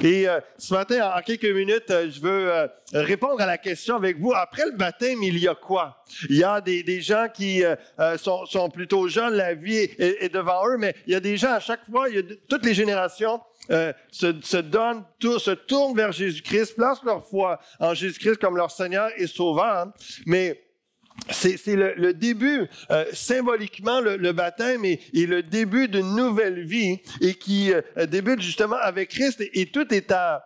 Et ce matin, en quelques minutes, je veux répondre à la question avec vous. Après le baptême, il y a quoi? Il y a des gens qui sont plutôt jeunes, la vie est devant eux, mais il y a des gens, à chaque fois, toutes les générations se tournent vers Jésus-Christ, placent leur foi en Jésus-Christ comme leur Seigneur et Sauveur. Mais c'est le début, symboliquement, le baptême est le début d'une nouvelle vie et qui débute justement avec Christ et tout est à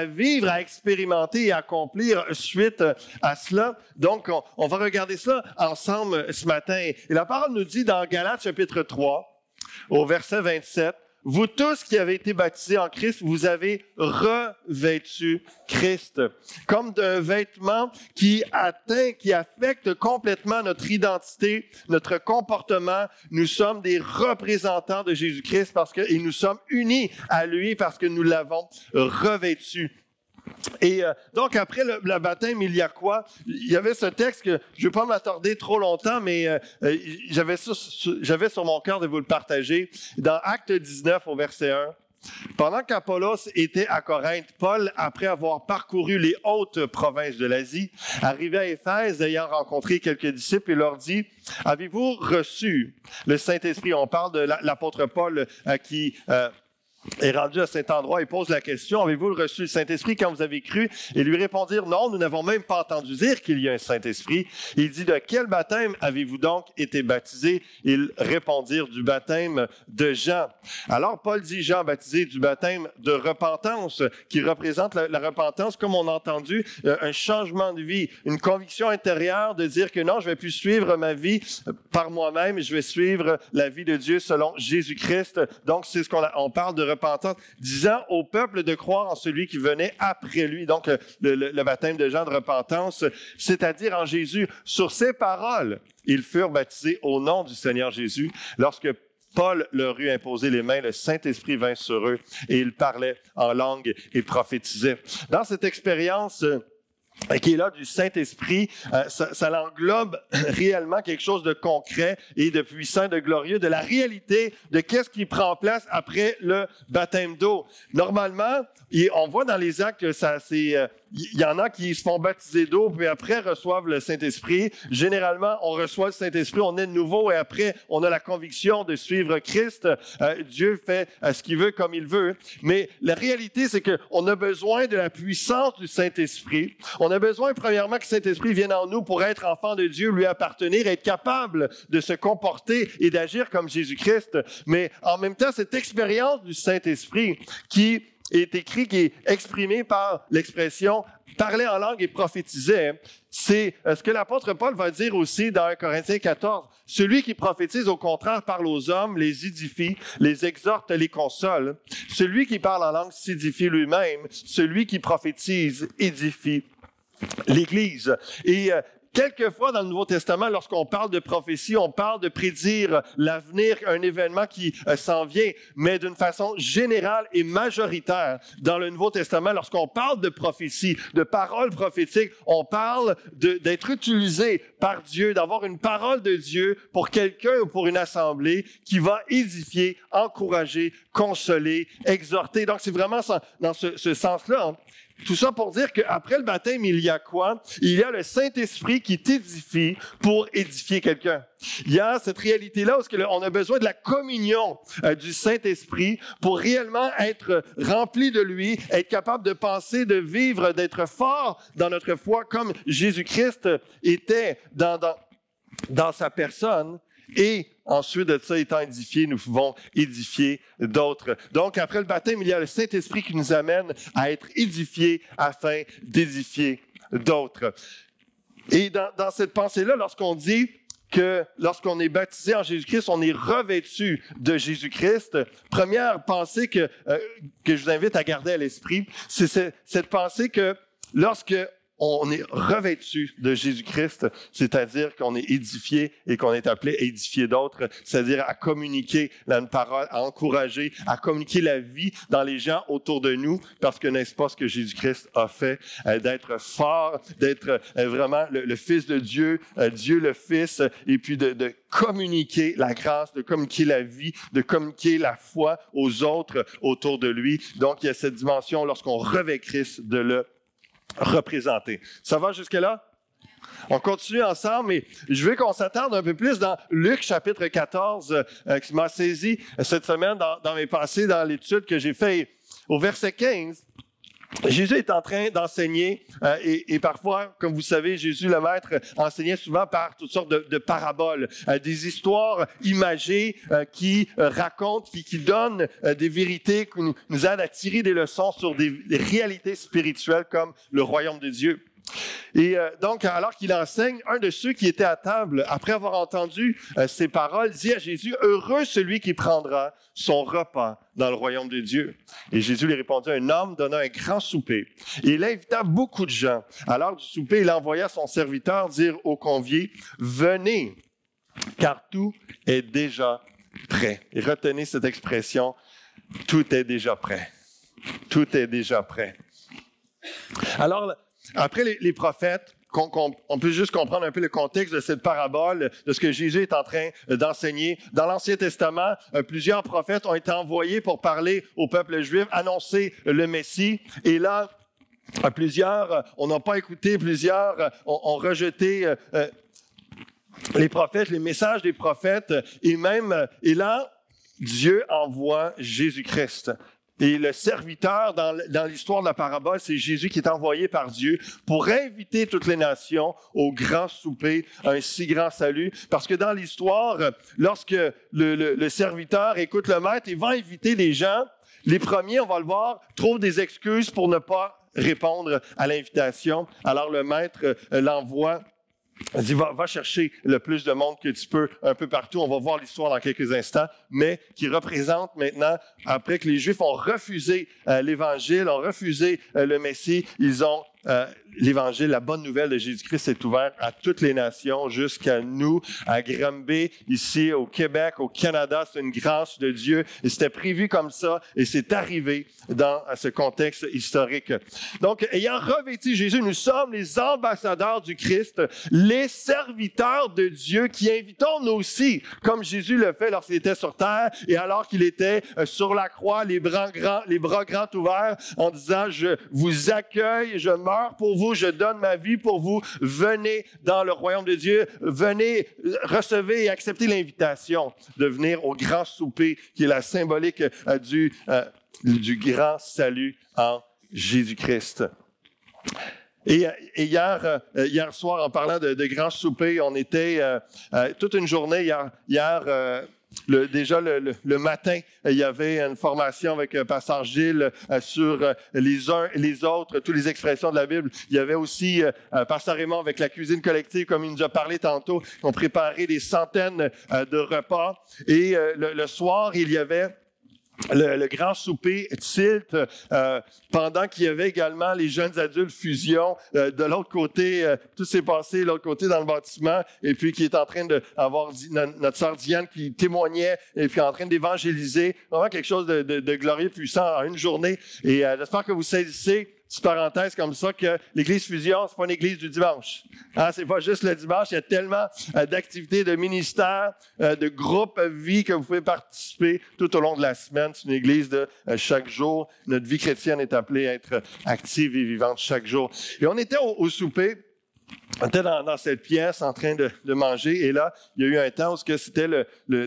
vivre, à expérimenter et à accomplir suite à cela. Donc, on va regarder ça ensemble ce matin. Et la parole nous dit dans Galates chapitre 3, au verset 27, « Vous tous qui avez été baptisés en Christ, vous avez revêtu Christ. » Comme d'un vêtement qui affecte complètement notre identité, notre comportement. Nous sommes des représentants de Jésus-Christ et nous sommes unis à lui parce que nous l'avons revêtu. Et donc, après le baptême, il y a quoi? Il y avait ce texte que je ne vais pas m'attarder trop longtemps, mais j'avais sur mon cœur de vous le partager. Dans Actes 19, au verset 1, « Pendant qu'Apollos était à Corinthe, Paul, après avoir parcouru les hautes provinces de l'Asie, arrivait à Éphèse, ayant rencontré quelques disciples, et leur dit, « Avez-vous reçu le Saint-Esprit? » On parle de l'apôtre Paul qui est rendu à cet endroit et pose la question, « Avez-vous reçu le Saint-Esprit quand vous avez cru? » Et lui répondirent, « Non, nous n'avons même pas entendu dire qu'il y a un Saint-Esprit. » Il dit, « De quel baptême avez-vous donc été baptisés? » Ils répondirent, « Du baptême de Jean. » Alors Paul dit, Jean baptisé du baptême de repentance, qui représente la repentance, comme on a entendu, un changement de vie, une conviction intérieure de dire que non, je ne vais plus suivre ma vie par moi-même, je vais suivre la vie de Dieu selon Jésus-Christ. Donc, c'est ce qu'on parle de repentance, disant au peuple de croire en celui qui venait après lui. Donc, le baptême de Jean de repentance, c'est-à-dire en Jésus. Sur ces paroles, ils furent baptisés au nom du Seigneur Jésus. Lorsque Paul leur eut imposé les mains, le Saint-Esprit vint sur eux et ils parlaient en langue et prophétisaient. Dans cette expérience qui est là du Saint-Esprit, ça englobe réellement quelque chose de concret et de puissant, de glorieux, de la réalité de qu'est-ce qui prend place après le baptême d'eau. Normalement, on voit dans les actes que il y en a qui se font baptiser d'eau, puis après reçoivent le Saint-Esprit. Généralement, on reçoit le Saint-Esprit, on est de nouveau, et après, on a la conviction de suivre Christ. Dieu fait ce qu'il veut comme il veut. Mais la réalité, c'est qu'on a besoin de la puissance du Saint-Esprit. On a besoin, premièrement, que le Saint-Esprit vienne en nous pour être enfant de Dieu, lui appartenir, être capable de se comporter et d'agir comme Jésus-Christ. Mais en même temps, cette expérience du Saint-Esprit qui est exprimé par l'expression « parler en langue et prophétiser », c'est ce que l'apôtre Paul va dire aussi dans 1 Corinthiens 14. « Celui qui prophétise, au contraire, parle aux hommes, les édifie, les exhorte, les console. Celui qui parle en langue s'édifie lui-même. Celui qui prophétise édifie l'Église. » Et quelquefois, dans le Nouveau Testament, lorsqu'on parle de prophétie, on parle de prédire l'avenir, un événement qui s'en vient, mais d'une façon générale et majoritaire. Dans le Nouveau Testament, lorsqu'on parle de prophétie, de paroles prophétiques, on parle d'être utilisé par Dieu, d'avoir une parole de Dieu pour quelqu'un ou pour une assemblée qui va édifier, encourager, consoler, exhorter. Donc, c'est vraiment dans ce sens-là. Hein. Tout ça pour dire qu'après le baptême, il y a quoi? Il y a le Saint-Esprit qui t'édifie pour édifier quelqu'un. Il y a cette réalité-là où on a besoin de la communion du Saint-Esprit pour réellement être rempli de lui, être capable de penser, de vivre, d'être fort dans notre foi comme Jésus-Christ était dans sa personne. Et ensuite de ça, étant édifiés, nous pouvons édifier d'autres. Donc, après le baptême, il y a le Saint-Esprit qui nous amène à être édifiés afin d'édifier d'autres. Et dans cette pensée-là, lorsqu'on dit que lorsqu'on est baptisé en Jésus-Christ, on est revêtu de Jésus-Christ, première pensée que je vous invite à garder à l'esprit, c'est cette pensée que lorsque on est revêtu de Jésus-Christ, c'est-à-dire qu'on est édifié et qu'on est appelé à édifier d'autres, c'est-à-dire à communiquer une parole, à encourager, à communiquer la vie dans les gens autour de nous, parce que n'est-ce pas ce que Jésus-Christ a fait, d'être fort, d'être vraiment le Fils de Dieu, Dieu le Fils, et puis de communiquer la grâce, de communiquer la vie, de communiquer la foi aux autres autour de lui. Donc, il y a cette dimension, lorsqu'on revêt Christ, de le représenter. Ça va jusque-là? On continue ensemble, mais je veux qu'on s'attarde un peu plus dans Luc chapitre 14, qui m'a saisi cette semaine dans mes pensées, dans l'étude que j'ai faite. Au verset 15, Jésus est en train d'enseigner et parfois, comme vous savez, Jésus le Maître enseignait souvent par toutes sortes de paraboles, des histoires imagées qui racontent, qui donnent des vérités, qui nous aident à tirer des leçons sur des réalités spirituelles comme le royaume de Dieu. Et donc, alors qu'il enseigne, un de ceux qui étaient à table, après avoir entendu ces paroles, dit à Jésus, « Heureux celui qui prendra son repas dans le royaume de Dieu. » Et Jésus lui répondit, « Un homme donna un grand souper. Et il invita beaucoup de gens. À l'heure du souper, il envoya son serviteur dire aux conviés, « Venez, car tout est déjà prêt. » Et retenez cette expression, « Tout est déjà prêt. » Tout est déjà prêt. Alors, après les prophètes, on peut juste comprendre un peu le contexte de cette parabole, de ce que Jésus est en train d'enseigner. Dans l'Ancien Testament, plusieurs prophètes ont été envoyés pour parler au peuple juif, annoncer le Messie. Et là, plusieurs, on n'a pas écouté, plusieurs ont rejeté les prophètes, les messages des prophètes. Et là, Dieu envoie Jésus-Christ. Et le serviteur dans l'histoire de la parabole, c'est Jésus qui est envoyé par Dieu pour inviter toutes les nations au grand souper, un si grand salut. Parce que dans l'histoire, lorsque le serviteur écoute le maître, il va inviter les gens. Les premiers, on va le voir, trouvent des excuses pour ne pas répondre à l'invitation. Alors le maître l'envoie. Il dit, va chercher le plus de monde que tu peux un peu partout. On va voir l'histoire dans quelques instants, mais qui représente maintenant, après que les Juifs ont refusé l'Évangile, ont refusé le Messie, ils ont l'Évangile, la bonne nouvelle de Jésus-Christ est ouverte à toutes les nations, jusqu'à nous, à Granby, ici au Québec, au Canada. C'est une grâce de Dieu et c'était prévu comme ça et c'est arrivé dans ce contexte historique. Donc, ayant revêtu Jésus, nous sommes les ambassadeurs du Christ, les serviteurs de Dieu qui invitons nous aussi, comme Jésus le fait lorsqu'il était sur terre et alors qu'il était sur la croix, les bras grands ouverts en disant, je vous accueille, je meurs pour vous, je donne ma vie pour vous. Venez dans le royaume de Dieu. Venez, recevez et acceptez l'invitation de venir au grand souper qui est la symbolique du grand salut en Jésus-Christ. Et hier soir, en parlant de grand souper, on était toute une journée hier déjà le matin, il y avait une formation avec Pasteur Gilles sur les uns et les autres, toutes les expressions de la Bible. Il y avait aussi Pasteur Raymond avec la cuisine collective, comme il nous a parlé tantôt. On préparait des centaines de repas. Et le soir, il y avait le grand souper Tilt, pendant qu'il y avait également les jeunes adultes Fusion. De l'autre côté, tout s'est passé de l'autre côté dans le bâtiment, et puis qui est en train d'avoir notre sœur Diane qui témoignait, et puis en train d'évangéliser. Vraiment quelque chose de glorieux, puissant en une journée. Et j'espère que vous saisissez, petite parenthèse comme ça, que l'Église Fusion, c'est pas une église du dimanche. Hein, c'est pas juste le dimanche, il y a tellement d'activités, de ministères, de groupes vie que vous pouvez participer tout au long de la semaine. C'est une église de chaque jour. Notre vie chrétienne est appelée à être active et vivante chaque jour. Et on était au souper. On était dans cette pièce en train de manger et là, il y a eu un temps où c'était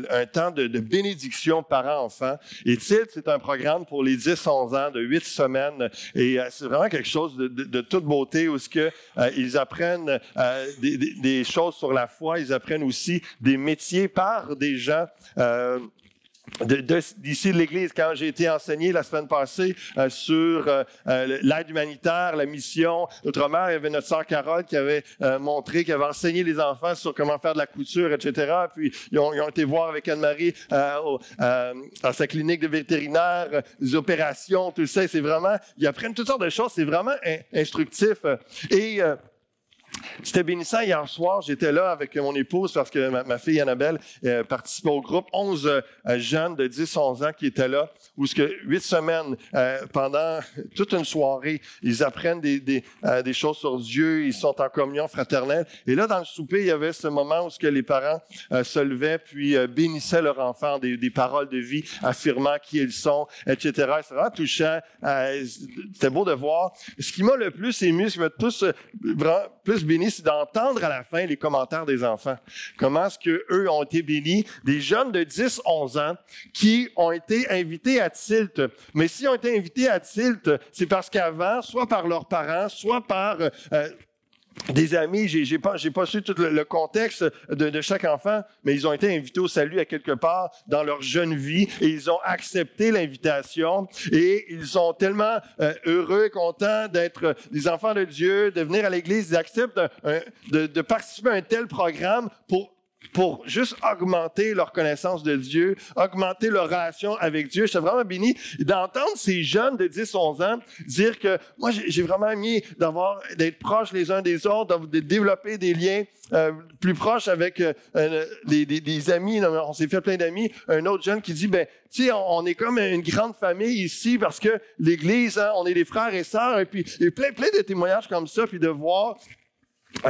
un temps de bénédiction parents-enfants. Et Tilt, c'est un programme pour les 10-11 ans de 8 semaines et c'est vraiment quelque chose de toute beauté où ils apprennent des choses sur la foi, ils apprennent aussi des métiers par des gens d'ici de l'Église, quand j'ai été enseigné la semaine passée sur l'aide humanitaire, la mission. Notre mère, il y avait notre sœur Carole qui avait montré, qui avait enseigné les enfants sur comment faire de la couture, etc. Puis ils ont été voir avec Anne-Marie à sa clinique de vétérinaire, les opérations, tout ça. C'est vraiment, ils apprennent toutes sortes de choses. C'est vraiment instructif. Et c'était bénissant. Hier soir, j'étais là avec mon épouse parce que ma fille Annabelle participait au groupe. 11 jeunes de 10-11 ans qui étaient là, où 8 semaines, pendant toute une soirée, ils apprennent des choses sur Dieu, ils sont en communion fraternelle. Et là, dans le souper, il y avait ce moment où les parents se levaient puis bénissaient leur enfant, des paroles de vie, affirmant qui ils sont, etc. C'est vraiment touchant. C'était beau de voir. Ce qui m'a le plus ému, ce qui m'a plus béni, c'est d'entendre à la fin les commentaires des enfants. Comment est-ce qu'eux ont été bénis? Des jeunes de 10-11 ans qui ont été invités à Tilt. Mais s'ils ont été invités à Tilt, c'est parce qu'avant, soit par leurs parents, soit par des amis, j'ai pas su tout le contexte de chaque enfant, mais ils ont été invités au salut à quelque part dans leur jeune vie et ils ont accepté l'invitation et ils sont tellement heureux et contents d'être des enfants de Dieu, de venir à l'Église. Ils acceptent de participer à un tel programme pour juste augmenter leur connaissance de Dieu, augmenter leur relation avec Dieu. J'étais vraiment béni d'entendre ces jeunes de 10-11 ans dire que moi, j'ai vraiment aimé d'être proches les uns des autres, de développer des liens plus proches avec des amis. On s'est fait plein d'amis. Un autre jeune qui dit, tu sais, on est comme une grande famille ici parce que l'Église, on est des frères et sœurs. Et puis, il y a plein de témoignages comme ça, puis de voir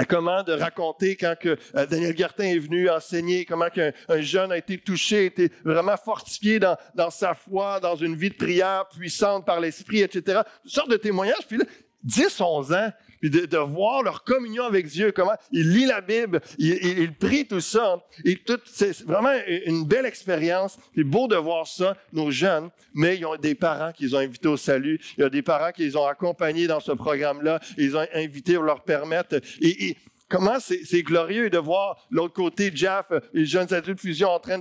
comment de raconter quand que Daniel Gertin est venu enseigner, comment qu'un jeune a été touché, a été vraiment fortifié dans sa foi, dans une vie de prière puissante par l'Esprit, etc. Toutes sortes de témoignages. Puis là, 10-11 ans, puis de voir leur communion avec Dieu, comment ils lisent la Bible, ils prient, tout ça. Et c'est vraiment une belle expérience. C'est beau de voir ça, nos jeunes, mais ils ont des parents qu'ils ont invités au salut. Il y a des parents qu'ils ont accompagnés dans ce programme-là. Ils ont invités pour leur permettre. Et comment c'est glorieux de voir l'autre côté, Jeff, les jeunes adultes fusion en train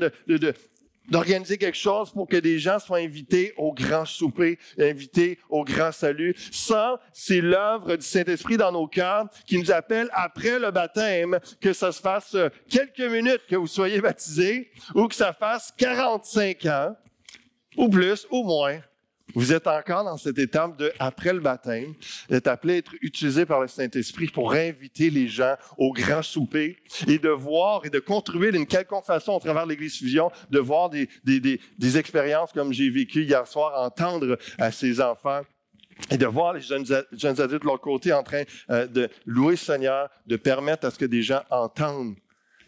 d'organiser quelque chose pour que des gens soient invités au grand souper, invités au grand salut. Ça, c'est l'œuvre du Saint-Esprit dans nos cœurs qui nous appelle après le baptême, que ça se fasse quelques minutes que vous soyez baptisés ou que ça fasse 45 ans ou plus ou moins. Vous êtes encore dans cette étape de après le baptême, d'être appelé à être utilisé par le Saint-Esprit pour inviter les gens au grand souper et de voir et de contribuer d'une quelconque façon au travers de l'Église Fusion, de voir des expériences comme j'ai vécu hier soir, entendre à ces enfants et de voir les jeunes adultes de leur côté en train de louer le Seigneur, de permettre à ce que des gens entendent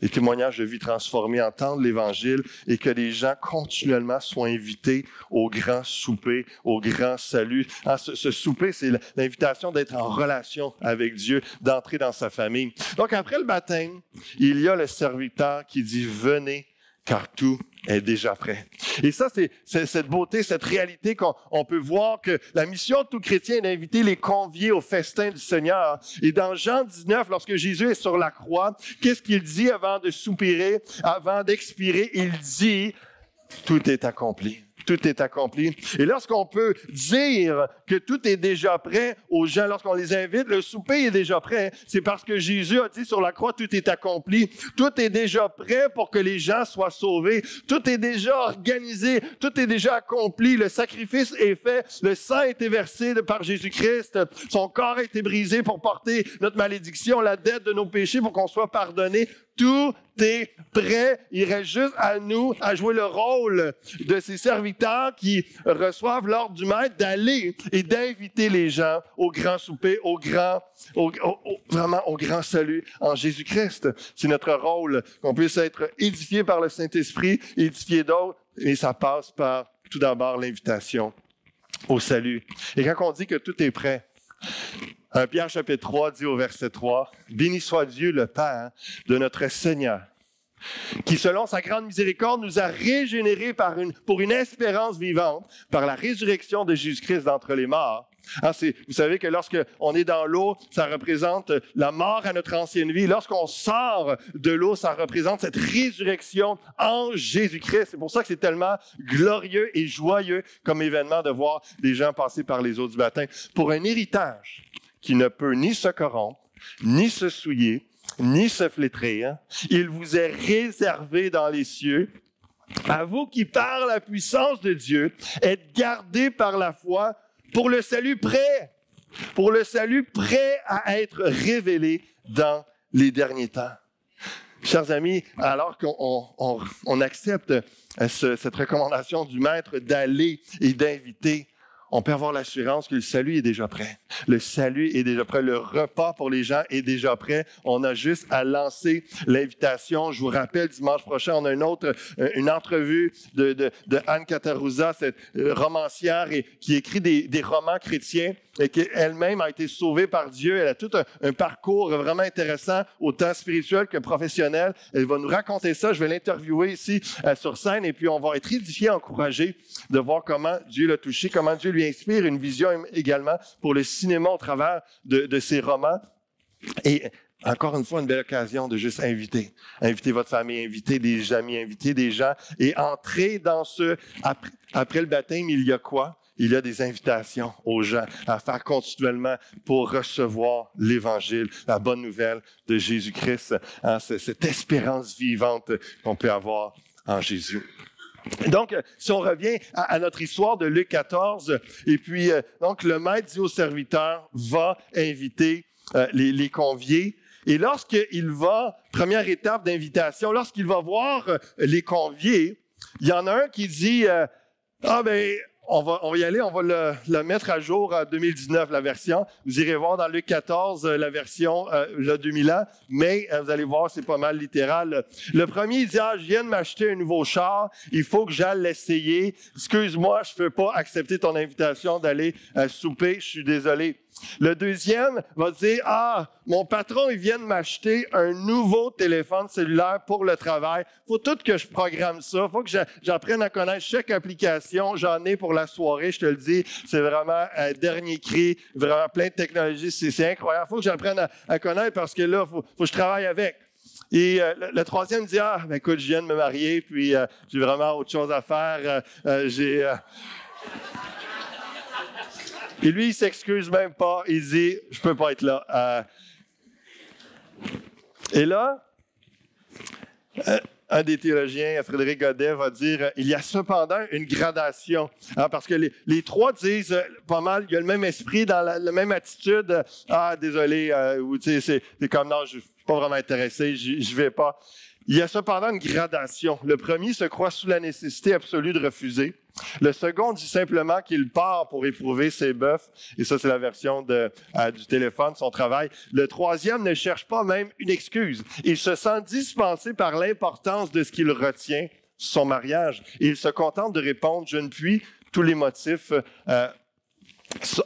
les témoignages de vie transformée, entendre l'Évangile et que les gens continuellement soient invités au grand souper, au grand salut. Ce souper, c'est l'invitation d'être en relation avec Dieu, d'entrer dans sa famille. Donc, après le baptême, il y a le serviteur qui dit « Venez, car tout est déjà prêt. » Et ça, c'est cette beauté, cette réalité qu'on peut voir que la mission de tout chrétien est d'inviter les conviés au festin du Seigneur. Et dans Jean 19, lorsque Jésus est sur la croix, qu'est-ce qu'il dit avant de soupirer, avant d'expirer? Il dit « Tout est accompli. » Tout est accompli. Et lorsqu'on peut dire que tout est déjà prêt aux gens, lorsqu'on les invite, le souper est déjà prêt, c'est parce que Jésus a dit sur la croix, tout est accompli. Tout est déjà prêt pour que les gens soient sauvés. Tout est déjà organisé. Tout est déjà accompli. Le sacrifice est fait. Le sang a été versé par Jésus-Christ. Son corps a été brisé pour porter notre malédiction, la dette de nos péchés pour qu'on soit pardonné. Tout est prêt. Il reste juste à nous à jouer le rôle de ces serviteurs qui reçoivent l'ordre du Maître d'aller et d'inviter les gens au grand souper, vraiment au grand salut en Jésus-Christ. C'est notre rôle, qu'on puisse être édifié par le Saint-Esprit, édifié d'autres, et ça passe par tout d'abord l'invitation au salut. Et quand on dit que tout est prêt, Pierre chapitre 3 dit au verset 3, « Béni soit Dieu le Père de notre Seigneur, qui selon sa grande miséricorde nous a régénérés pour une espérance vivante par la résurrection de Jésus-Christ d'entre les morts, Vous savez que lorsqu'on est dans l'eau, ça représente la mort à notre ancienne vie. Lorsqu'on sort de l'eau, ça représente cette résurrection en Jésus-Christ. C'est pour ça que c'est tellement glorieux et joyeux comme événement de voir des gens passer par les eaux du baptême pour un héritage qui ne peut ni se corrompre, ni se souiller, ni se flétrir. Il vous est réservé dans les cieux. À vous qui, par la puissance de Dieu, êtes gardés par la foi pour le salut prêt à être révélé dans les derniers temps. Chers amis, alors qu'on accepte cette recommandation du Maître d'aller et d'inviter, on peut avoir l'assurance que le salut est déjà prêt. Le salut est déjà prêt. Le repas pour les gens est déjà prêt. On a juste à lancer l'invitation. Je vous rappelle, dimanche prochain, on a une entrevue de Anne Catarouza, cette romancière qui écrit des romans chrétiens et qui elle-même a été sauvée par Dieu. Elle a tout un parcours vraiment intéressant, autant spirituel que professionnel. Elle va nous raconter ça. Je vais l'interviewer ici sur scène et puis on va être édifiés, encouragés de voir comment Dieu l'a touché, comment Dieu lui inspire une vision également pour le cinéma au travers de ses romans. Et encore une fois, une belle occasion de juste inviter votre famille, inviter des amis, inviter des gens et entrer dans après le baptême, il y a quoi? Il y a des invitations aux gens à faire continuellement pour recevoir l'Évangile, la bonne nouvelle de Jésus-Christ, cette espérance vivante qu'on peut avoir en Jésus. Donc, si on revient à notre histoire de Luc 14, et puis, donc, le maître dit au serviteur, va inviter les conviés. Et lorsqu'il va, première étape d'invitation, lorsqu'il va voir les conviés, il y en a un qui dit, on va y aller, on va le mettre à jour en 2019, la version. Vous irez voir dans Luc 14, la version 2000 ans, mais vous allez voir, c'est pas mal littéral. Le premier, il dit, je viens de m'acheter un nouveau char, il faut que j'aille l'essayer. Excuse-moi, je ne peux pas accepter ton invitation d'aller souper, je suis désolé. Le deuxième va dire, mon patron, il vient de m'acheter un nouveau téléphone cellulaire pour le travail. Faut tout que je programme ça. Faut que j'apprenne à connaître chaque application. J'en ai pour la soirée, je te le dis. C'est vraiment un dernier cri, vraiment plein de technologies. C'est incroyable. Faut que j'apprenne à connaître parce que là, faut que je travaille avec. Et le troisième dit, écoute, je viens de me marier, puis j'ai vraiment autre chose à faire. Et lui, il s'excuse même pas. Il dit, je peux pas être là. Et là, un des théologiens, Frédéric Godet, va dire, il y a cependant une gradation. Parce que les trois disent pas mal, il y a le même esprit, dans la même attitude. Désolé, c'est comme, non, je suis pas vraiment intéressé, je vais pas. Il y a cependant une gradation. Le premier se croit sous la nécessité absolue de refuser. Le second dit simplement qu'il part pour éprouver ses bœufs. Et ça, c'est la version du téléphone, son travail. Le troisième ne cherche pas même une excuse. Il se sent dispensé par l'importance de ce qu'il retient, son mariage. Et il se contente de répondre, je ne puis, tous les motifs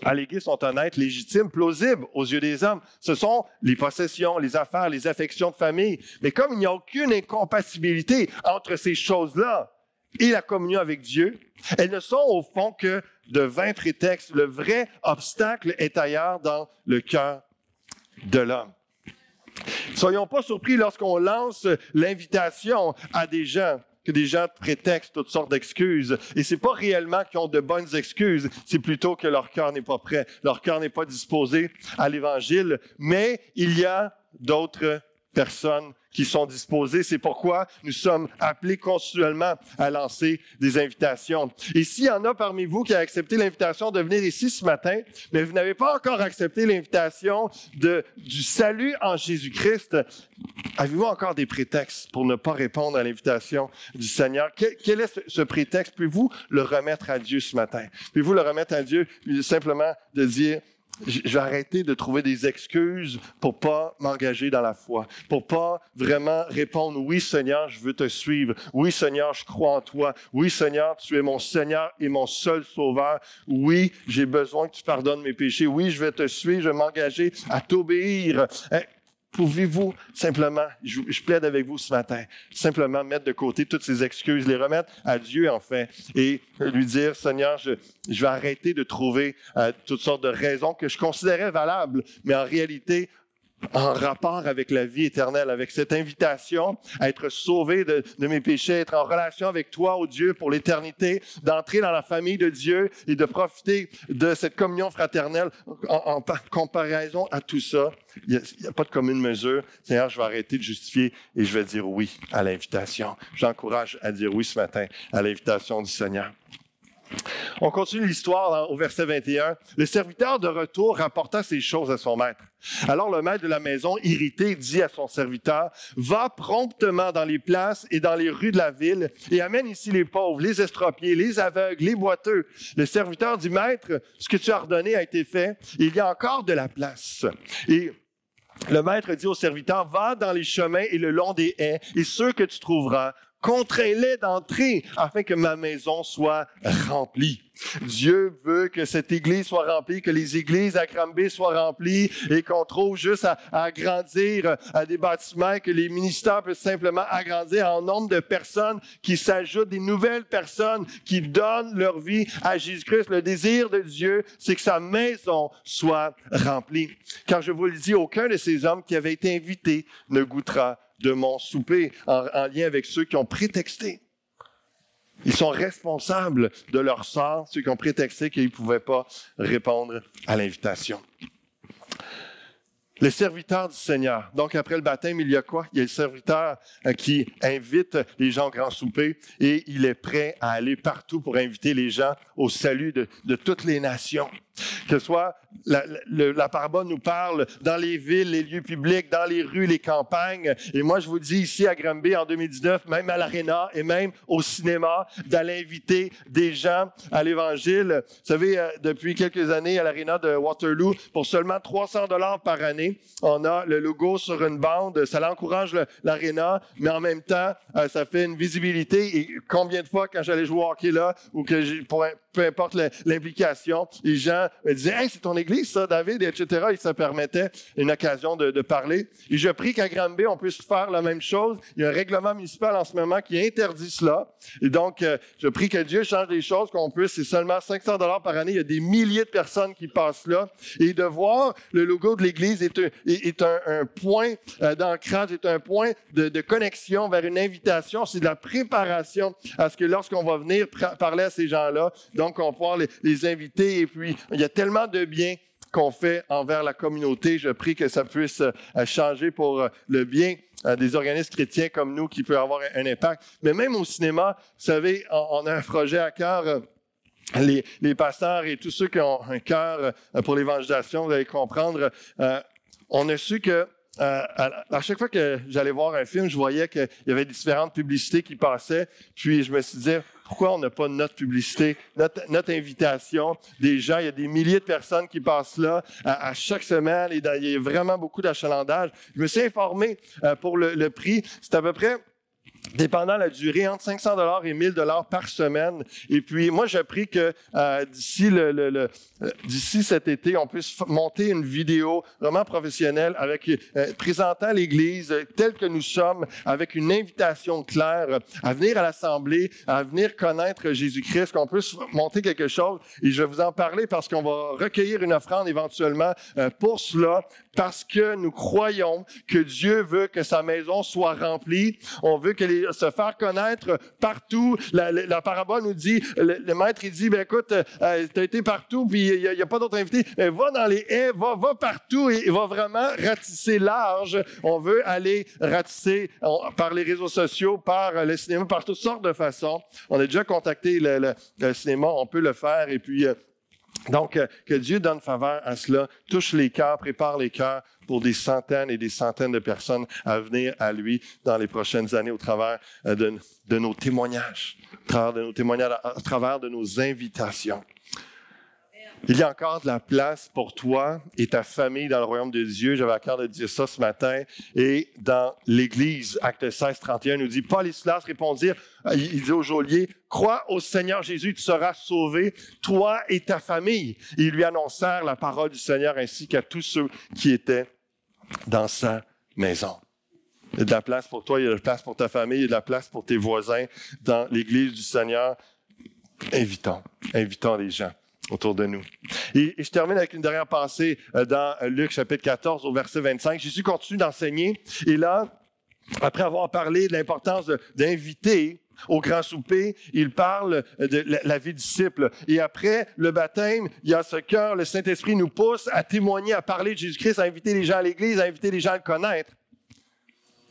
allégués sont honnêtes, légitimes, plausibles aux yeux des hommes. Ce sont les possessions, les affaires, les affections de famille. Mais comme il n'y a aucune incompatibilité entre ces choses-là et la communion avec Dieu, elles ne sont au fond que de vains prétextes. Le vrai obstacle est ailleurs dans le cœur de l'homme. Soyons pas surpris lorsqu'on lance l'invitation à des gens, que des gens prétextent toutes sortes d'excuses. Et c'est pas réellement qu'ils ont de bonnes excuses, c'est plutôt que leur cœur n'est pas prêt, leur cœur n'est pas disposé à l'Évangile. Mais il y a d'autres personnes qui sont disposées. C'est pourquoi nous sommes appelés continuellement à lancer des invitations. Et s'il y en a parmi vous qui a accepté l'invitation de venir ici ce matin, mais vous n'avez pas encore accepté l'invitation du salut en Jésus-Christ, avez-vous encore des prétextes pour ne pas répondre à l'invitation du Seigneur? Quel est ce prétexte? Pouvez-vous le remettre à Dieu ce matin? Pouvez-vous le remettre à Dieu simplement de dire, je vais arrêter de trouver des excuses pour pas m'engager dans la foi, pour pas vraiment répondre, oui Seigneur, je veux te suivre. Oui Seigneur, je crois en toi. Oui Seigneur, tu es mon Seigneur et mon seul Sauveur. Oui, j'ai besoin que tu pardonnes mes péchés. Oui, je vais te suivre, je vais m'engager à t'obéir. pouvez-vous simplement, je plaide avec vous ce matin, simplement mettre de côté toutes ces excuses, les remettre à Dieu en fait, et lui dire, Seigneur, je vais arrêter de trouver toutes sortes de raisons que je considérais valables, mais en réalité, en rapport avec la vie éternelle, avec cette invitation à être sauvé de mes péchés, être en relation avec toi, ô Dieu, pour l'éternité, d'entrer dans la famille de Dieu et de profiter de cette communion fraternelle en comparaison à tout ça. Il n'y a pas de commune mesure. Seigneur, je vais arrêter de justifier et je vais dire oui à l'invitation. J'encourage à dire oui ce matin à l'invitation du Seigneur. On continue l'histoire au verset 21. Le serviteur de retour rapporta ces choses à son maître. Alors le maître de la maison, irrité, dit à son serviteur, « Va promptement dans les places et dans les rues de la ville et amène ici les pauvres, les estropiés, les aveugles, les boiteux. » Le serviteur dit, « Maître, ce que tu as ordonné a été fait. Il y a encore de la place. » Et le maître dit au serviteur, « Va dans les chemins et le long des haies, et ceux que tu trouveras, contrains-les d'entrer afin que ma maison soit remplie. » Dieu veut que cette église soit remplie, que les églises à Granby soient remplies et qu'on trouve juste à agrandir à des bâtiments, que les ministères peuvent simplement agrandir en nombre de personnes qui s'ajoutent, des nouvelles personnes qui donnent leur vie à Jésus-Christ. Le désir de Dieu, c'est que sa maison soit remplie. Car je vous le dis, aucun de ces hommes qui avaient été invités ne goûtera de mon souper en lien avec ceux qui ont prétexté. Ils sont responsables de leur sort, ceux qui ont prétexté qu'ils ne pouvaient pas répondre à l'invitation. Les serviteurs du Seigneur. Donc, après le baptême, il y a quoi? Il y a le serviteur qui invite les gens au grand souper et il est prêt à aller partout pour inviter les gens au salut de toutes les nations. Que ce soit, la parabole nous parle dans les villes, les lieux publics, dans les rues, les campagnes. Et moi, je vous dis ici à Granby en 2019, même à l'Arena et même au cinéma, d'aller inviter des gens à l'Évangile. Vous savez, depuis quelques années, à l'Arena de Waterloo, pour seulement 300 $ par année, on a le logo sur une bande. Ça encourage l'Arena, mais en même temps, ça fait une visibilité. Et combien de fois, quand j'allais jouer au hockey là, ou que peu importe l'implication, les gens me disaient « Hey, c'est ton église, ça, David? » etc. Et ça permettait une occasion de parler. Et je prie qu'à Granby, on puisse faire la même chose. Il y a un règlement municipal en ce moment qui interdit cela. Et donc, je prie que Dieu change les choses, qu'on puisse, c'est seulement 500 $ par année. Il y a des milliers de personnes qui passent là. Et de voir le logo de l'église est un point d'ancrage, est un point de connexion vers une invitation. C'est de la préparation à ce que lorsqu'on va venir parler à ces gens-là, donc on va pouvoir les inviter. Et puis, il y a tellement de bien qu'on fait envers la communauté. Je prie que ça puisse changer pour le bien des organismes chrétiens comme nous qui peut avoir un impact. Mais même au cinéma, vous savez, on a un projet à cœur. Les pasteurs et tous ceux qui ont un cœur pour l'évangélisation, vous allez comprendre, on a su que à chaque fois que j'allais voir un film, je voyais qu'il y avait différentes publicités qui passaient. Puis je me suis dit, pourquoi on n'a pas notre publicité, notre invitation des gens? Il y a des milliers de personnes qui passent là à chaque semaine. Et il y a vraiment beaucoup d'achalandage. Je me suis informé pour le prix. C'est à peu près, dépendant de la durée, entre 500 $ et 1000 $ par semaine. Et puis, moi, j'ai appris que d'ici cet été, on puisse monter une vidéo vraiment professionnelle avec présentant l'Église telle que nous sommes, avec une invitation claire à venir à l'Assemblée, à venir connaître Jésus-Christ, qu'on puisse monter quelque chose. Et je vais vous en parler parce qu'on va recueillir une offrande éventuellement pour cela, parce que nous croyons que Dieu veut que sa maison soit remplie. On veut se faire connaître partout. La parabole nous dit, le maître, il dit, ben écoute, tu as été partout, puis il n'y a pas d'autres invités. Va dans les haies, va partout et va vraiment ratisser large. On veut aller ratisser par les réseaux sociaux, par le cinéma, par toutes sortes de façons. On a déjà contacté le cinéma, on peut le faire. Et puis, donc, que Dieu donne faveur à cela, touche les cœurs, prépare les cœurs pour des centaines et des centaines de personnes à venir à lui dans les prochaines années au travers de nos témoignages, à travers de nos invitations. Il y a encore de la place pour toi et ta famille dans le royaume de Dieu. J'avais à cœur de dire ça ce matin. Et dans l'Église, Acte 16, 31, nous dit, Paul et Silas répondirent, il dit au geôlier, crois au Seigneur Jésus, tu seras sauvé, toi et ta famille. Et ils lui annoncèrent la parole du Seigneur ainsi qu'à tous ceux qui étaient dans sa maison. Il y a de la place pour toi, il y a de la place pour ta famille, il y a de la place pour tes voisins dans l'Église du Seigneur. Invitons les gens autour de nous. Et je termine avec une dernière pensée dans Luc chapitre 14 au verset 25. Jésus continue d'enseigner et là, après avoir parlé de l'importance d'inviter au grand souper, il parle de la vie disciple. Et après le baptême, il y a ce cœur, le Saint-Esprit nous pousse à témoigner, à parler de Jésus-Christ, à inviter les gens à l'Église, à inviter les gens à le connaître.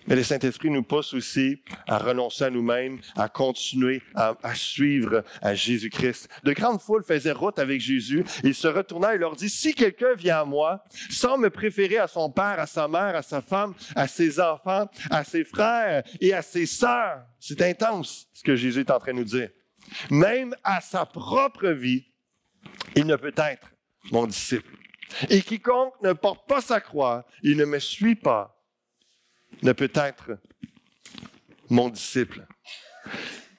Mais le Saint-Esprit nous pousse aussi à renoncer à nous-mêmes, à continuer à suivre à Jésus-Christ. De grandes foules faisaient route avec Jésus. Il se retourna et leur dit, « Si quelqu'un vient à moi, sans me préférer à son père, à sa mère, à sa femme, à ses enfants, à ses frères et à ses sœurs, c'est intense ce que Jésus est en train de nous dire, même à sa propre vie, il ne peut être mon disciple. Et quiconque ne porte pas sa croix et ne me suit pas, ne peut être mon disciple. »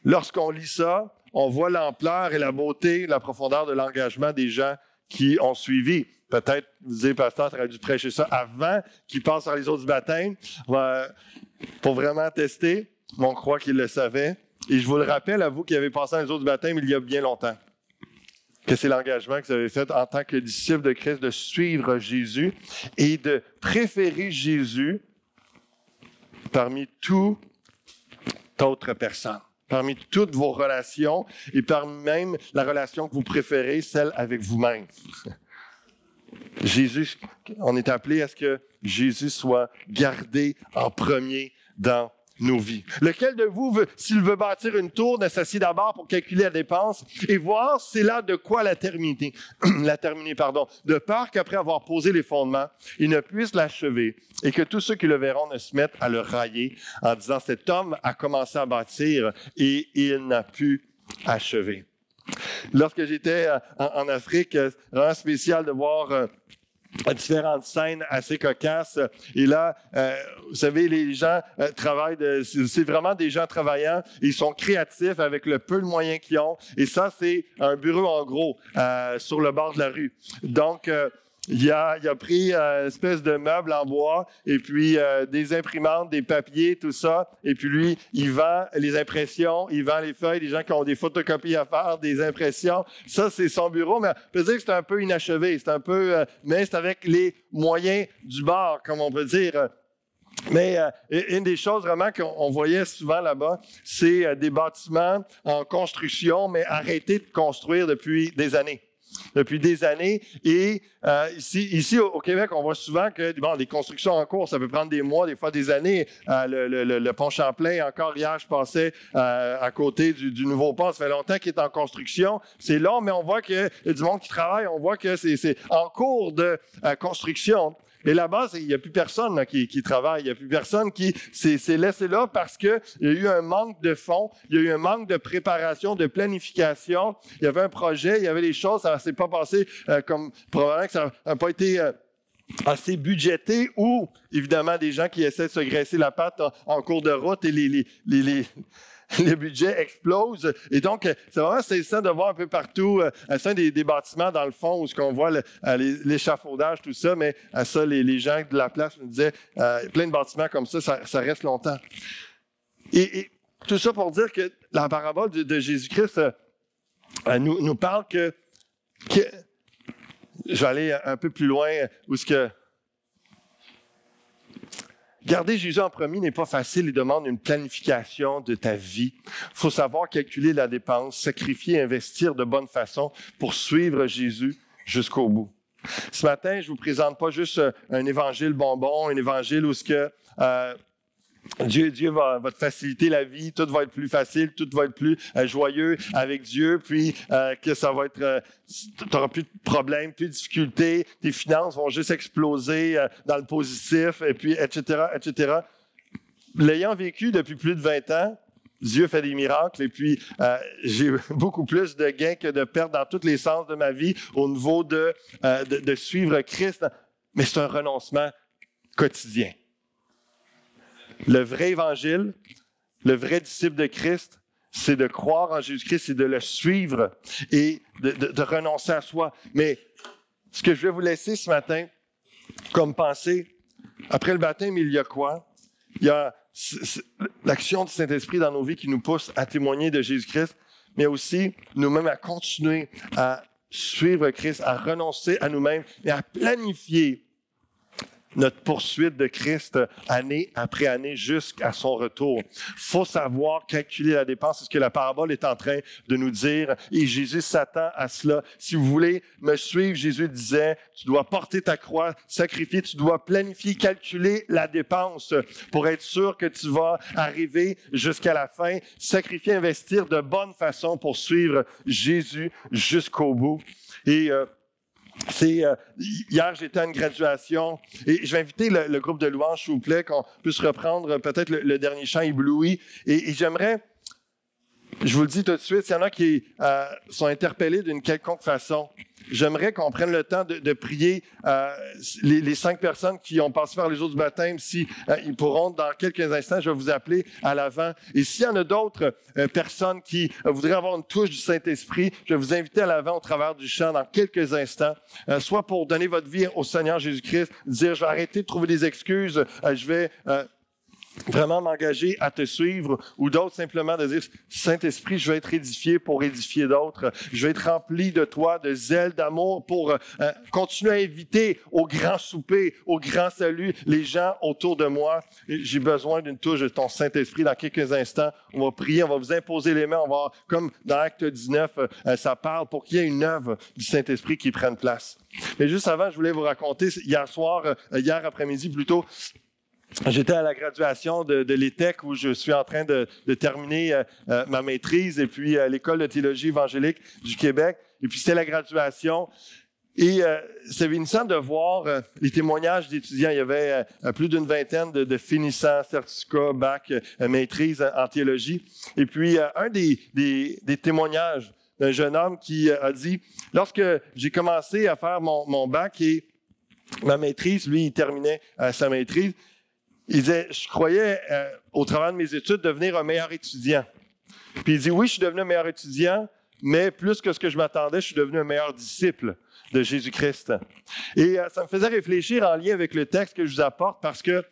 Lorsqu'on lit ça, on voit l'ampleur et la beauté, la profondeur de l'engagement des gens qui ont suivi. Peut-être, vous dites, pasteur, tu aurais dû prêcher ça avant qu'il passe par les autres du baptême, pour vraiment tester. Mais on croit qu'il le savait. Et je vous le rappelle, à vous qui avez passé dans les autres du baptême il y a bien longtemps, que c'est l'engagement que vous avez fait en tant que disciple de Christ, de suivre Jésus et de préférer Jésus parmi toute autre personne, parmi toutes vos relations et parmi même la relation que vous préférez, celle avec vous-même. Jésus, on est appelé à ce que Jésus soit gardé en premier dans nos vies. Lequel de vous, s'il veut bâtir une tour, ne s'assied d'abord pour calculer la dépense et voir c'est là de quoi la terminer, de peur qu'après avoir posé les fondements, il ne puisse l'achever et que tous ceux qui le verront ne se mettent à le railler en disant, cet homme a commencé à bâtir et il n'a pu achever. Lorsque j'étais en Afrique, c'est vraiment spécial de voir différentes scènes assez cocasses. Et là, vous savez, les gens travaillent, c'est vraiment des gens travaillants. Ils sont créatifs avec le peu de moyens qu'ils ont. Et ça, c'est un bureau en gros sur le bord de la rue. Donc, il a pris une espèce de meuble en bois et puis des imprimantes, des papiers, tout ça. Et puis lui, il vend les impressions, il vend les feuilles, des gens qui ont des photocopies à faire, des impressions. Ça, c'est son bureau, mais on peut dire que c'est un peu inachevé. C'est un peu, mais c'est avec les moyens du bord, comme on peut dire. Mais une des choses vraiment qu'on voyait souvent là-bas, c'est des bâtiments en construction, mais arrêtés de construire depuis des années. Et ici au Québec, on voit souvent que des constructions en cours, ça peut prendre des mois, des fois des années. Le pont Champlain, encore hier, je passais à côté du nouveau pont. Ça fait longtemps qu'il est en construction. C'est long, mais on voit qu'il y a du monde qui travaille. On voit que c'est en cours de construction. Et là-bas, il n'y a plus personne là, qui travaille. Il n'y a plus personne qui s'est laissé là parce qu'il y a eu un manque de fonds, il y a eu un manque de préparation, de planification. Il y avait un projet, il y avait des choses, ça ne s'est pas passé comme probablement que ça n'a pas été assez budgété ou, évidemment, des gens qui essaient de se graisser la patte en cours de route et les budgets explosent. Et donc, c'est vraiment saisissant de voir un peu partout, c'est des bâtiments dans le fond où on voit l'échafaudage, tout ça, mais ça, les gens de la place nous disaient, plein de bâtiments comme ça reste longtemps. Et tout ça pour dire que la parabole de Jésus-Christ nous parle que je vais aller un peu plus loin, où ce que garder Jésus en premier n'est pas facile, il demande une planification de ta vie. Il faut savoir calculer la dépense, sacrifier, investir de bonne façon pour suivre Jésus jusqu'au bout. Ce matin, je ne vous présente pas juste un évangile bonbon, un évangile où ce que Dieu va te faciliter la vie, tout va être plus facile, tout va être plus joyeux avec Dieu, puis que ça va être, tu n'auras plus de problèmes, plus de difficultés, tes finances vont juste exploser dans le positif, et puis etc., etc. L'ayant vécu depuis plus de 20 ans, Dieu fait des miracles, et puis j'ai beaucoup plus de gains que de pertes dans tous les sens de ma vie au niveau de suivre Christ, mais c'est un renoncement quotidien. Le vrai évangile, le vrai disciple de Christ, c'est de croire en Jésus-Christ, c'est de le suivre et de renoncer à soi. Mais ce que je vais vous laisser ce matin comme pensée, Après le baptême, il y a quoi? Il y a l'action du Saint-Esprit dans nos vies qui nous pousse à témoigner de Jésus-Christ, mais aussi nous-mêmes à continuer à suivre Christ, à renoncer à nous-mêmes et à planifier notre poursuite de Christ année après année jusqu'à son retour. Il faut savoir calculer la dépense, c'est ce que la parabole est en train de nous dire. Et Jésus s'attend à cela. Si vous voulez me suivre, Jésus disait, tu dois porter ta croix, sacrifier, tu dois planifier, calculer la dépense pour être sûr que tu vas arriver jusqu'à la fin, sacrifier, investir de bonne façon pour suivre Jésus jusqu'au bout. Et hier, j'étais à une graduation et je vais inviter le groupe de louanges, s'il vous plaît, qu'on puisse reprendre peut-être le dernier chant ébloui. Et j'aimerais, je vous le dis tout de suite, s'il y en a qui sont interpellés d'une quelconque façon, j'aimerais qu'on prenne le temps de prier les 5 personnes qui ont passé par les eaux du baptême. Si ils pourront, dans quelques instants, je vais vous appeler à l'avant. Et s'il y en a d'autres personnes qui voudraient avoir une touche du Saint-Esprit, je vais vous inviter à l'avant au travers du chant dans quelques instants, soit pour donner votre vie au Seigneur Jésus-Christ, dire, je vais arrêter de trouver des excuses, je vais vraiment m'engager à te suivre, ou d'autres simplement de dire, Saint-Esprit, je vais être édifié pour édifier d'autres. Je vais être rempli de toi, de zèle, d'amour pour continuer à inviter au grand souper, au grand salut, les gens autour de moi. J'ai besoin d'une touche de ton Saint-Esprit. Dans quelques instants, on va prier, on va vous imposer les mains, on va, comme dans Acte 19, ça parle pour qu'il y ait une œuvre du Saint-Esprit qui prenne place. Mais juste avant, je voulais vous raconter, hier après-midi plutôt, j'étais à la graduation de l'ETEC où je suis en train de terminer ma maîtrise et puis l'École de théologie évangélique du Québec. Et puis c'était la graduation. Et c'est bénissant de voir les témoignages d'étudiants. Il y avait plus d'une vingtaine de finissants, certificats, bac, maîtrise en théologie. Et puis un des témoignages d'un jeune homme qui a dit, lorsque j'ai commencé à faire mon bac et ma maîtrise, lui, il terminait sa maîtrise, il disait, je croyais, au travers de mes études, devenir un meilleur étudiant. Puis il dit, oui, je suis devenu un meilleur étudiant, mais plus que ce que je m'attendais, je suis devenu un meilleur disciple de Jésus-Christ. Et ça me faisait réfléchir en lien avec le texte que je vous apporte, parce que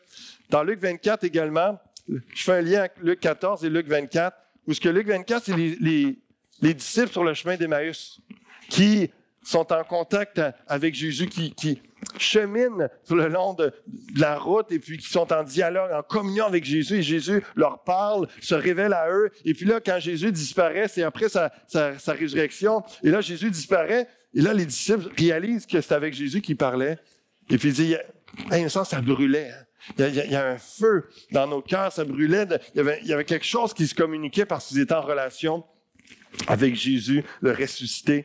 dans Luc 24 également, je fais un lien avec Luc 14 et Luc 24, où ce que Luc 24, c'est les disciples sur le chemin d'Emmaüs, qui sont en contact avec Jésus, qui cheminent sur le long de la route et puis qui sont en dialogue, en communion avec Jésus, et Jésus leur parle, se révèle à eux. Et puis là, quand Jésus disparaît, c'est après sa résurrection, et là, Jésus disparaît, et là, les disciples réalisent que c'est avec Jésus qu'ils parlaient. Et puis ils disent, il me semble que ça brûlait. Hein. Il y a un feu dans nos cœurs, ça brûlait. Il y avait quelque chose qui se communiquait parce qu'ils étaient en relation avec Jésus, le ressuscité.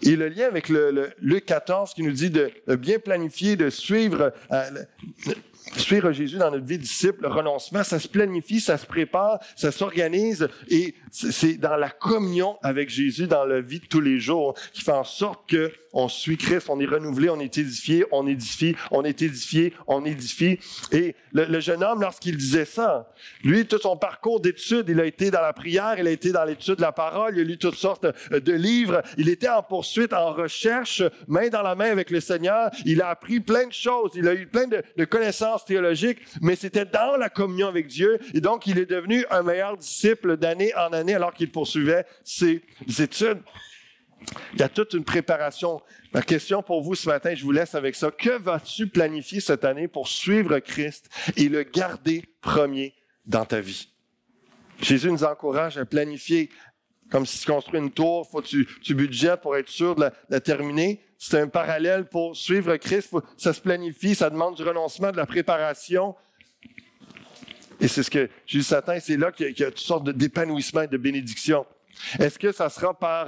Et le lien avec le Luc 14 qui nous dit de bien planifier, de suivre Jésus dans notre vie de disciple, le renoncement, ça se planifie, ça se prépare, ça s'organise et c'est dans la communion avec Jésus dans la vie de tous les jours qui fait en sorte qu'on suit Christ, on est renouvelé, on est édifié, on édifie, on est édifié, on édifie. Et le jeune homme, lorsqu'il disait ça, lui, tout son parcours d'études, il a été dans la prière, il a été dans l'étude de la parole, il a lu toutes sortes de livres, il était en poursuite, en recherche, main dans la main avec le Seigneur, il a appris plein de choses, il a eu plein de connaissances théologiques, mais c'était dans la communion avec Dieu, et donc il est devenu un meilleur disciple d'année en année alors qu'il poursuivait ses études. Il y a toute une préparation. Ma question pour vous ce matin, je vous laisse avec ça. Que vas-tu planifier cette année pour suivre Christ et le garder premier dans ta vie? Jésus nous encourage à planifier. Comme si tu construis une tour, faut que tu budgètes pour être sûr de la terminer. C'est un parallèle pour suivre Christ. Ça se planifie, ça demande du renoncement, de la préparation. Et c'est ce que Jésus s'attend. C'est là qu'il y a toutes sortes d'épanouissement et de bénédiction. Est-ce que ça sera par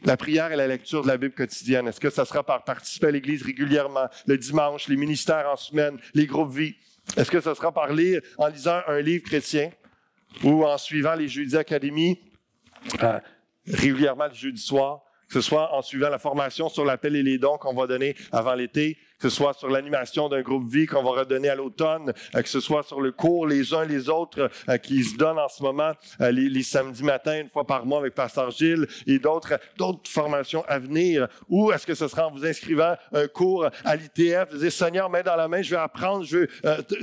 la prière et la lecture de la Bible quotidienne? Est-ce que ça sera par participer à l'Église régulièrement, le dimanche, les ministères en semaine, les groupes vie? Est-ce que ça sera par lire, en lisant un livre chrétien ou en suivant les jeudis académies régulièrement le jeudi soir, que ce soit en suivant la formation sur l'appel et les dons qu'on va donner avant l'été, que que ce soit sur l'animation d'un groupe vie qu'on va redonner à l'automne, que ce soit sur le cours les uns les autres qui se donnent en ce moment les samedis matins, une fois par mois avec Pasteur Gilles et d'autres formations à venir, ou est-ce que ce sera en vous inscrivant un cours à l'ITF, vous dire Seigneur, main dans la main, je vais apprendre, je veux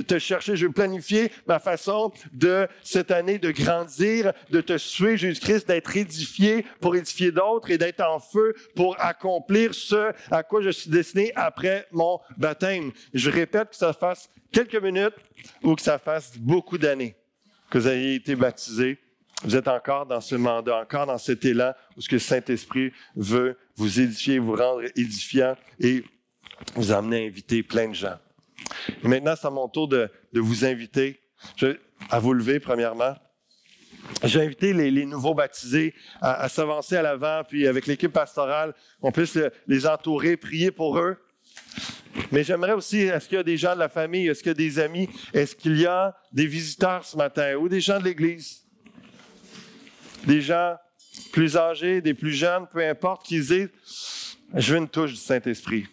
te chercher, je veux planifier ma façon de cette année de grandir, de te suivre, Jésus-Christ, d'être édifié pour édifier d'autres et d'être en feu pour accomplir ce à quoi je suis destiné après mon baptême. Je répète que ça fasse quelques minutes ou que ça fasse beaucoup d'années que vous ayez été baptisé. Vous êtes encore dans ce mandat, encore dans cet élan où ce que le Saint-Esprit veut vous édifier, vous rendre édifiant et vous amener à inviter plein de gens. Et maintenant, c'est à mon tour de vous inviter à vous lever, premièrement. J'ai invité les nouveaux baptisés à s'avancer à l'avant, puis avec l'équipe pastorale, on puisse les entourer, prier pour eux. Mais j'aimerais aussi, est-ce qu'il y a des gens de la famille, est-ce qu'il y a des amis, est-ce qu'il y a des visiteurs ce matin ou des gens de l'Église? Des gens plus âgés, des plus jeunes, peu importe, qui disent « Je veux une touche du Saint-Esprit.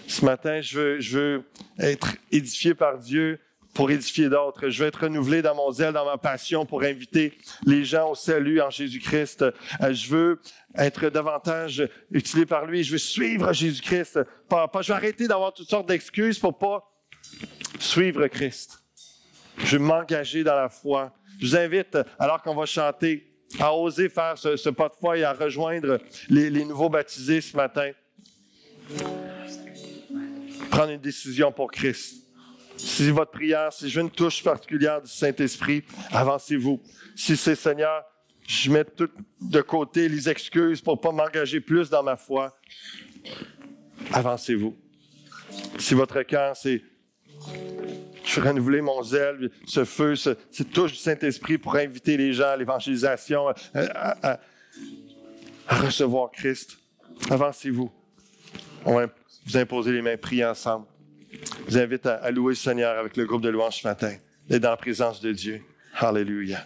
Ce matin, je veux être édifié par Dieu pour édifier d'autres. Je veux être renouvelé dans mon zèle, dans ma passion pour inviter les gens au salut en Jésus-Christ. Je veux être davantage utilisé par lui. Je veux suivre Jésus-Christ. Je vais arrêter d'avoir toutes sortes d'excuses pour pas suivre Christ. Je veux m'engager dans la foi. Je vous invite, alors qu'on va chanter, à oser faire ce pas de foi et à rejoindre les nouveaux baptisés ce matin. Prendre une décision pour Christ. Si votre prière, si je veux une touche particulière du Saint-Esprit, avancez-vous. Si c'est Seigneur, je mets tout de côté les excuses pour ne pas m'engager plus dans ma foi, avancez-vous. Si votre cœur, c'est je veux renouveler mon zèle, ce feu, cette touche du Saint-Esprit pour inviter les gens à l'évangélisation, à recevoir Christ. Avancez-vous. On va vous imposer les mains, prier ensemble. Je vous invite à louer le Seigneur avec le groupe de louanges ce matin, d'être dans la présence de Dieu. Alléluia.